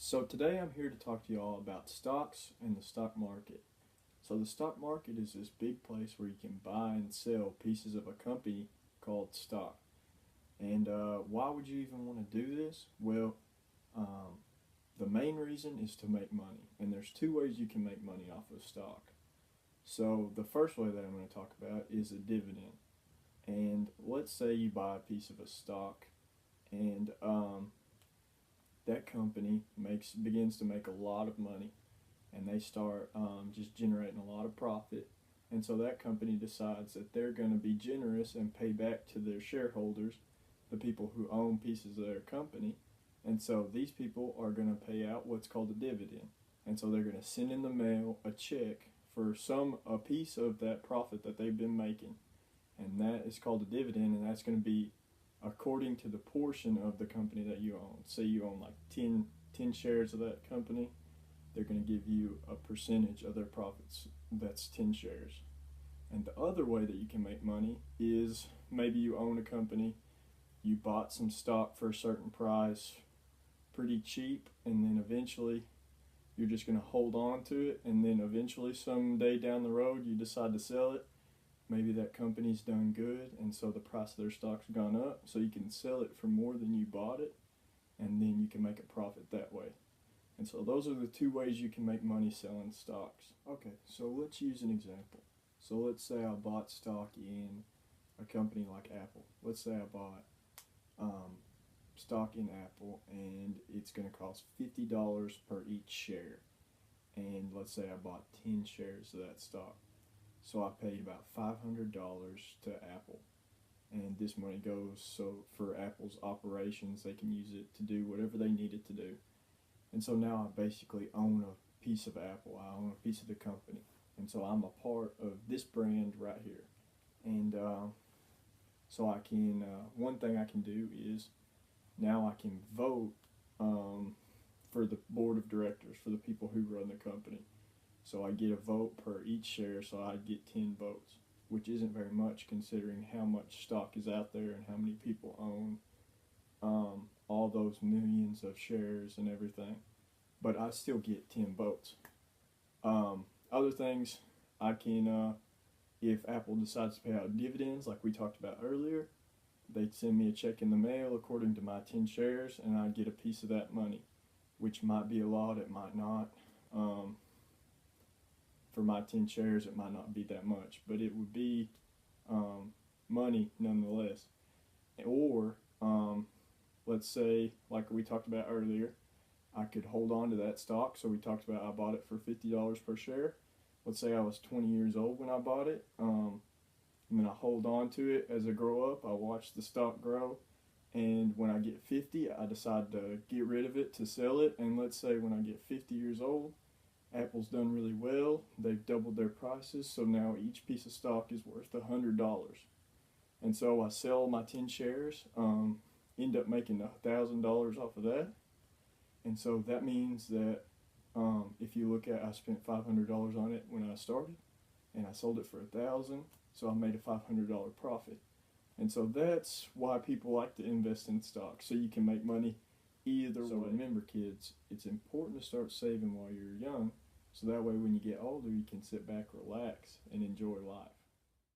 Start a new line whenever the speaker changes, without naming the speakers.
So today I'm here to talk to y'all about stocks and the stock market. So the stock market is this big place where you can buy and sell pieces of a company called stock. And why would you even want to do this? Well, um, the main reason is to make money. And there's two ways you can make money off of stock. So the first way that I'm going to talk about is a dividend. And let's say you buy a piece of a stock and that company begins to make a lot of money, and they start just generating a lot of profit. And so that company decides that they're going to be generous and pay back to their shareholders, the people who own pieces of their company. And so these people are going to pay out what's called a dividend. And so they're going to send in the mail a check for a piece of that profit that they've been making. And that is called a dividend, and that's going to be according to the portion of the company that you own. Say you own like 10 shares of that company, they're going to give you a percentage of their profits. That's 10 shares. And the other way that you can make money is maybe you own a company, you bought some stock for a certain price pretty cheap, and then eventually you're just going to hold on to it, and then eventually someday down the road you decide to sell it. Maybe that company's done good, and so the price of their stock's gone up, so you can sell it for more than you bought it, and then you can make a profit that way. And so those are the two ways you can make money selling stocks. Okay, so let's use an example. So let's say I bought stock in a company like Apple. Let's say I bought stock in Apple, and it's going to cost $50 per each share. And let's say I bought 10 shares of that stock. So I paid about $500 to Apple, and this money goes so for Apple's operations, they can use it to do whatever they need it to do. And so now I basically own a piece of Apple, I own a piece of the company, and so I'm a part of this brand right here. And so I can, one thing I can do is now I can vote for the board of directors, for the people who run the company. So I get a vote per each share, so I get 10 votes, which isn't very much considering how much stock is out there and how many people own all those millions of shares and everything. But I still get 10 votes. Other things, I can, if Apple decides to pay out dividends like we talked about earlier, they'd send me a check in the mail according to my 10 shares, and I'd get a piece of that money, which might be a lot, it might not. For my 10 shares, it might not be that much, but it would be money nonetheless. Or let's say, like we talked about earlier, I could hold on to that stock. So we talked about I bought it for $50 per share. Let's say I was 20 years old when I bought it, and then I hold on to it as I grow up. I watch the stock grow, and when I get 50, I decide to get rid of it, to sell it. And let's say when I get 50 years old, Apple's done really well. They've doubled their prices, so now each piece of stock is worth $100. And so I sell my 10 shares, end up making $1,000 off of that. And so that means that if you look at, I spent $500 on it when I started, and I sold it for $1,000, so I made a $500 profit. And so that's why people like to invest in stocks, so you can make money either way. So remember, kids, it's important to start saving while you're young, so that way when you get older you can sit back, relax, and enjoy life.